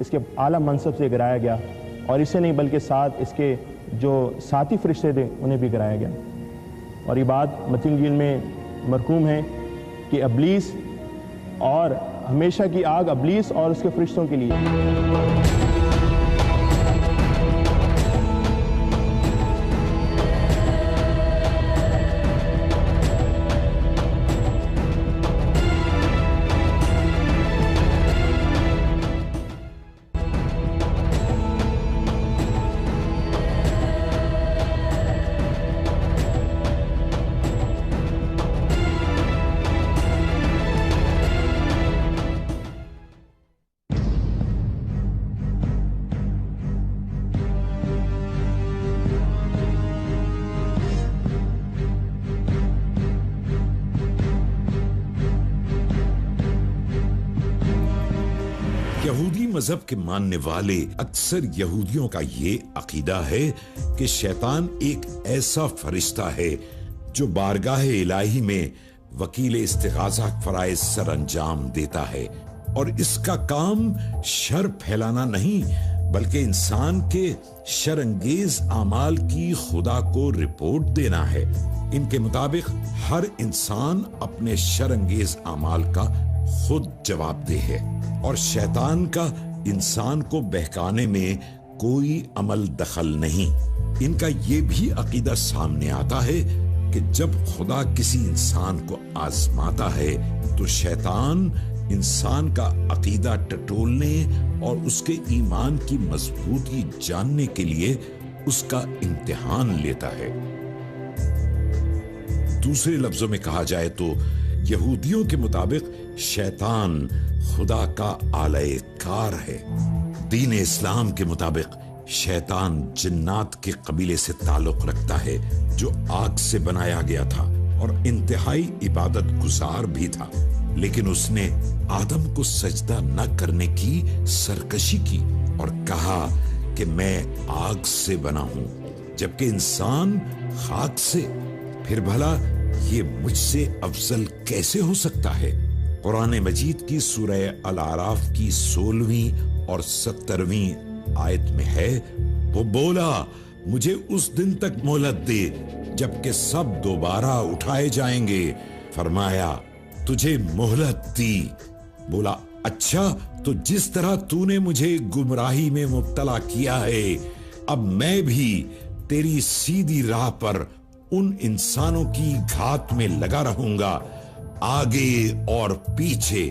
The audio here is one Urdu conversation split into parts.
اس کے اعلیٰ منصب سے گرایا گیا، اور اسے نہیں بلکہ ساتھ اس کے جو ساتھی فرشتے تھے انہیں بھی گرایا گیا۔ اور یہ بات متی انجیل میں مرقوم ہے کہ ابلیس اور ہمیشہ کی آگ ابلیس اور اس کے فرشتوں کے لیے۔ یہودی مذہب کے ماننے والے اکثر یہودیوں کا یہ عقیدہ ہے کہ شیطان ایک ایسا فرشتہ ہے جو بارگاہ الہی میں وکیل استغاثہ فرائض سر انجام دیتا ہے، اور اس کا کام شر پھیلانا نہیں بلکہ انسان کے شر انگیز اعمال کی خدا کو رپورٹ دینا ہے۔ ان کے مطابق ہر انسان اپنے شر انگیز اعمال کا خود جواب دہ ہے، اور شیطان کا انسان کو بہکانے میں کوئی عمل دخل نہیں۔ ان کا یہ بھی عقیدہ سامنے آتا ہے کہ جب خدا کسی انسان کو آزماتا ہے تو شیطان انسان کا عقیدہ ٹٹولنے اور اس کے ایمان کی مضبوطی جاننے کے لیے اس کا امتحان لیتا ہے۔ دوسرے لفظوں میں کہا جائے تو یہودیوں کے مطابق شیطان خدا کا آلہ کار ہے۔ دین اسلام کے مطابق شیطان جنات کے قبیلے سے تعلق رکھتا ہے جو آگ سے بنایا گیا تھا اور انتہائی عبادت گزار بھی تھا، لیکن اس نے آدم کو سجدہ نہ کرنے کی سرکشی کی اور کہا کہ میں آگ سے بنا ہوں، جبکہ انسان خاک سے۔ پھر بھلا یہ مجھ سے افضل کیسے ہو سکتا ہے؟ قرآن مجید کی سورہ الاعراف کی 16ویں اور 17ویں آیت میں ہے، وہ بولا مجھے اس دن تک مہلت دے جبکہ سب دوبارہ اٹھائے جائیں گے۔ فرمایا تجھے مہلت دی۔ بولا اچھا، تو جس طرح تو نے مجھے گمراہی میں مبتلا کیا ہے، اب میں بھی تیری سیدھی راہ پر ان انسانوں کی گھات میں لگا رہوں گا، آگے اور پیچھے،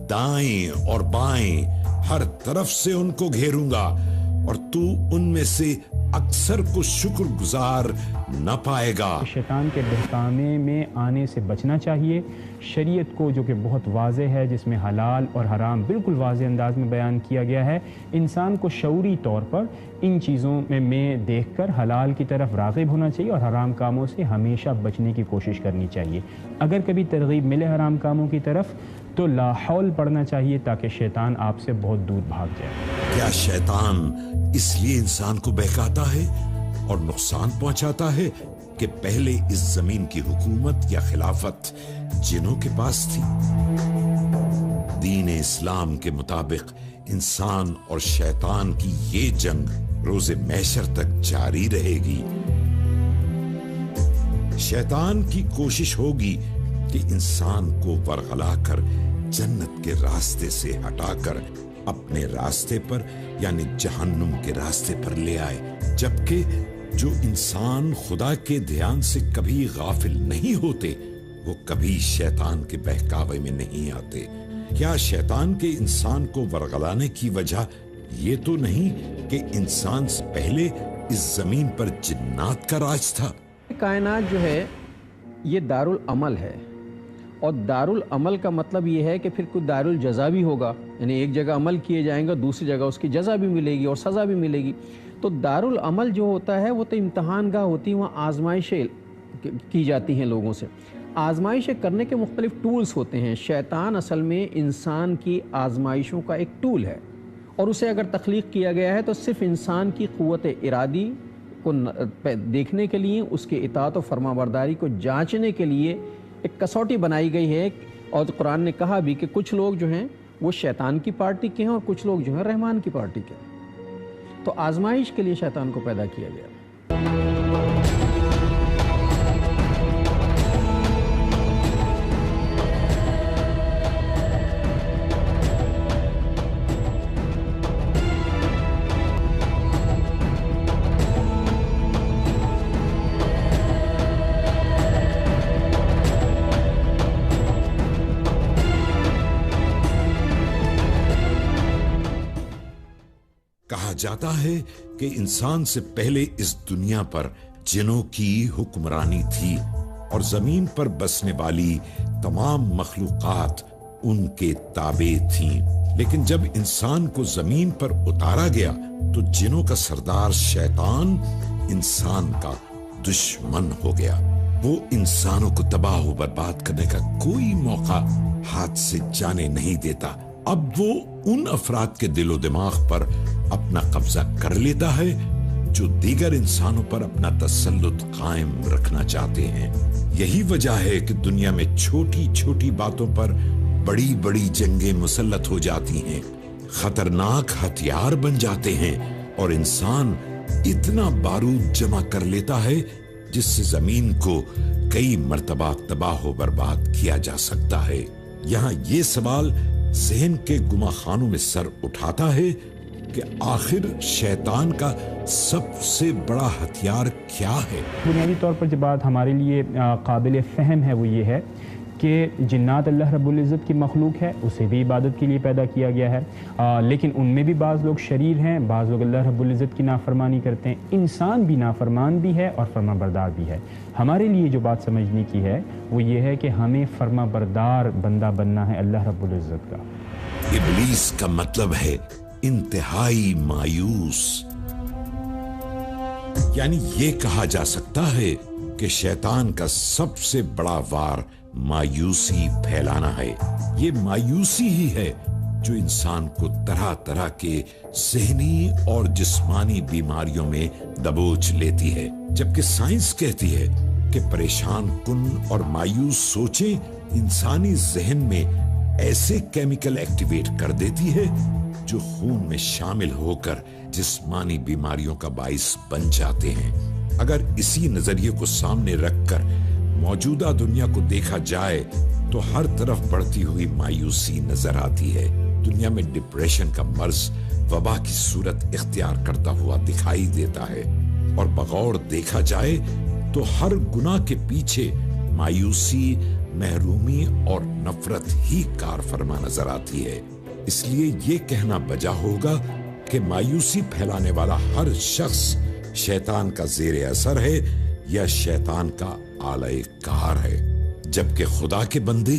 دائیں اور بائیں، ہر طرف سے ان کو گھیروں گا، اور تو ان میں سے اکثر کو شکر گزار نہ پائے گا۔ شیطان کے بہکانے میں آنے سے بچنا چاہیے۔ شریعت کو جو کہ بہت واضح ہے، جس میں حلال اور حرام بالکل واضح انداز میں بیان کیا گیا ہے، انسان کو شعوری طور پر ان چیزوں میں دیکھ کر حلال کی طرف راغب ہونا چاہیے اور حرام کاموں سے ہمیشہ بچنے کی کوشش کرنی چاہیے۔ اگر کبھی ترغیب ملے حرام کاموں کی طرف تو لا حول پڑھنا چاہیے تاکہ شیطان آپ سے بہت دور بھاگ جائے۔ کیا شیطان اس لیے انسان کو بہکاتا ہے اور نقصان پہنچاتا ہے کہ پہلے اس زمین کی حکومت یا خلافت جنوں کے پاس تھی؟ دین اسلام کے مطابق انسان اور شیطان کی یہ جنگ روز محشر تک جاری رہے گی۔ شیطان کی کوشش ہوگی کہ انسان کو ورغلا کر جنت کے راستے سے ہٹا کر اپنے راستے پر یعنی جہنم کے راستے پر لے آئے، جبکہ جو انسان خدا کے دھیان سے کبھی غافل نہیں ہوتے وہ کبھی شیطان کے بہکاوے میں نہیں آتے۔ کیا شیطان کے انسان کو ورغلانے کی وجہ یہ تو نہیں کہ انسان سے پہلے اس زمین پر جنات کا راج تھا؟ کائنات جو ہے یہ دارالعمل ہے، اور دارالعمل کا مطلب یہ ہے کہ پھر کوئی دارالجزا بھی ہوگا، یعنی ایک جگہ عمل کیے جائیں گے، دوسری جگہ اس کی جزا بھی ملے گی اور سزا بھی ملے گی۔ تو دارالعمل جو ہوتا ہے وہ تو امتحان گاہ ہوتی ہے، وہاں آزمائشیں کی جاتی ہیں لوگوں سے۔ آزمائشیں کرنے کے مختلف ٹولز ہوتے ہیں۔ شیطان اصل میں انسان کی آزمائشوں کا ایک ٹول ہے، اور اسے اگر تخلیق کیا گیا ہے تو صرف انسان کی قوت ارادی کو دیکھنے کے لیے، اس کے اطاعت و فرما برداری کو جانچنے کے لیے ایک کسوٹی بنائی گئی ہے۔ اور قرآن نے کہا بھی کہ کچھ لوگ جو ہیں وہ شیطان کی پارٹی کے ہیں اور کچھ لوگ جو ہیں رحمان کی پارٹی کے ہیں۔ تو آزمائش کے لیے شیطان کو پیدا کیا گیا۔ کہا جاتا ہے کہ انسان سے پہلے اس دنیا پر جنوں کی حکمرانی تھی اور زمین پر بسنے والی تمام مخلوقات ان کے تابع تھیں، لیکن جب انسان کو زمین پر اتارا گیا تو جنوں کا سردار شیطان انسان کا دشمن ہو گیا۔ وہ انسانوں کو تباہ و برباد کرنے کا کوئی موقع ہاتھ سے جانے نہیں دیتا۔ اب وہ ان افراد کے دل و دماغ پر اپنا قبضہ کر لیتا ہے جو دیگر انسانوں پر اپنا تسلط قائم رکھنا چاہتے ہیں۔ یہی وجہ ہے کہ دنیا میں چھوٹی چھوٹی باتوں پر بڑی بڑی جنگیں مسلط ہو جاتی ہیں، خطرناک ہتھیار بن جاتے ہیں اور انسان اتنا بارود جمع کر لیتا ہے جس سے زمین کو کئی مرتبہ تباہ و برباد کیا جا سکتا ہے۔ یہاں یہ سوال ذہن کے گمہ خانوں میں سر اٹھاتا ہے کہ آخر شیطان کا سب سے بڑا ہتھیار کیا ہے؟ بنیادی طور پر جو بات ہمارے لیے قابل فہم ہے وہ یہ ہے کہ جنات اللہ رب العزت کی مخلوق ہے، اسے بھی عبادت کے لیے پیدا کیا گیا ہے، لیکن ان میں بھی بعض لوگ شریر ہیں، بعض لوگ اللہ رب العزت کی نافرمانی کرتے ہیں۔ انسان بھی نافرمان بھی ہے اور فرما بردار بھی ہے۔ ہمارے لیے جو بات سمجھنے کی ہے وہ یہ ہے کہ ہمیں فرما بردار بندہ بننا ہے اللہ رب العزت کا۔ ابلیس کا مطلب ہے انتہائی مایوس، یعنی یہ کہا جا سکتا ہے کہ شیطان کا سب سے بڑا وار مایوسی پھیلانا ہے۔ یہ مایوسی ہی ہے جو انسان کو طرح طرح کے ذہنی اور جسمانی بیماریوں میں دبوچ لیتی ہے، جبکہ سائنس کہتی ہے کہ پریشان کن اور مایوس سوچیں انسانی ذہن میں ایسے کیمیکل ایکٹیویٹ کر دیتی ہے جو خون میں شامل ہو کر جسمانی بیماریوں کا باعث بن جاتے ہیں۔ اگر اسی نظریے کو سامنے رکھ کر موجودہ دنیا کو دیکھا جائے تو ہر طرف بڑھتی ہوئی مایوسی نظر آتی ہے۔ دنیا میں ڈپریشن کا مرض وبا کی صورت اختیار کرتا ہوا دکھائی دیتا ہے، اور بغور دیکھا جائے تو ہر گناہ کے پیچھے مایوسی، محرومی اور نفرت ہی کار فرما نظر آتی ہے۔ اس لیے یہ کہنا بجا ہوگا کہ مایوسی پھیلانے والا ہر شخص شیطان کا زیر اثر ہے یا شیطان کا آلہ کار ہے، جبکہ خدا کے بندے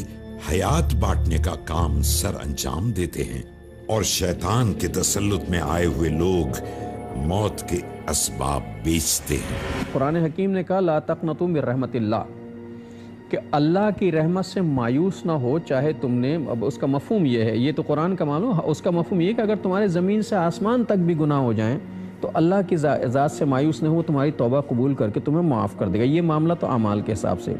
حیات بانٹنے کا کام سر انجام دیتے ہیں اور شیطان کے تسلط میں آئے ہوئے لوگ موت کے اسباب بیچتے ہیں۔ قرآن حکیم نے کہا لا تقنطوا من رحمت اللہ، کہ اللہ کی رحمت سے مایوس نہ ہو، چاہے تم نے، اب اس کا مفہوم یہ ہے، یہ تو قرآن کا معلوم، اس کا مفہوم یہ کہ اگر تمہارے زمین سے آسمان تک بھی گناہ ہو جائیں تو اللہ کی ذات سے مایوس نہ ہو، تمہاری توبہ قبول کر کے تمہیں معاف کر دے گا۔ یہ معاملہ تو اعمال کے حساب سے۔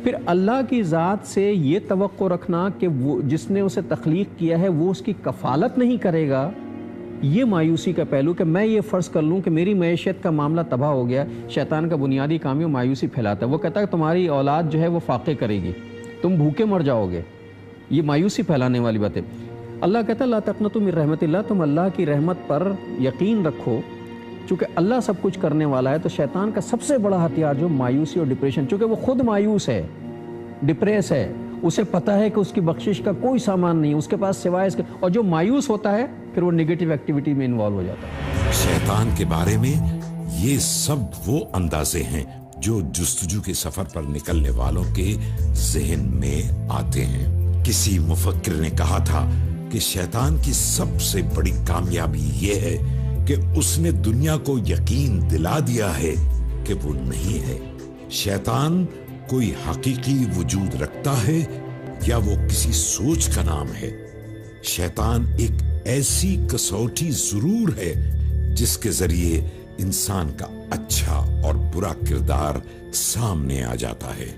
پھر اللہ کی ذات سے یہ توقع رکھنا کہ وہ جس نے اسے تخلیق کیا ہے وہ اس کی کفالت نہیں کرے گا، یہ مایوسی کا پہلو، کہ میں یہ فرض کر لوں کہ میری معیشت کا معاملہ تباہ ہو گیا۔ شیطان کا بنیادی کام ہے مایوسی پھیلاتا ہے۔ وہ کہتا ہے تمہاری اولاد جو ہے وہ فاقے کرے گی، تم بھوکے مر جاؤ گے، یہ مایوسی پھیلانے والی بات ہے۔ اللہ کہتا ہے لا تقنطوا من رحمت اللہ، تم اللہ کی رحمت پر یقین رکھو، چونکہ اللہ سب کچھ کرنے والا ہے۔ تو شیطان کا سب سے بڑا ہتھیار جو مایوسی اور ڈپریشن، چونکہ وہ خود مایوس ہے، ڈپریس ہے، اسے پتہ ہے کہ اس کی بخشش کا کوئی سامان نہیں اس کے پاس سوائے اس کے، اور جو مایوس ہوتا ہے پھر وہ نیگیٹو ایکٹیویٹی میں انوالو ہو جاتا ہے۔ شیطان کے بارے میں یہ سب وہ اندازے ہیں جو جستجو کے سفر پر نکلنے والوں کے ذہن میں آتے ہیں۔ کسی مفکر نے کہا تھا کہ شیطان کی سب سے بڑی کامیابی یہ ہے کہ اس نے دنیا کو یقین دلا دیا ہے کہ وہ نہیں ہے۔ شیطان کوئی حقیقی وجود رکھتا ہے یا وہ کسی سوچ کا نام ہے؟ شیطان ایک ایسی کسوٹی ضرور ہے جس کے ذریعے انسان کا اچھا اور برا کردار سامنے آ جاتا ہے۔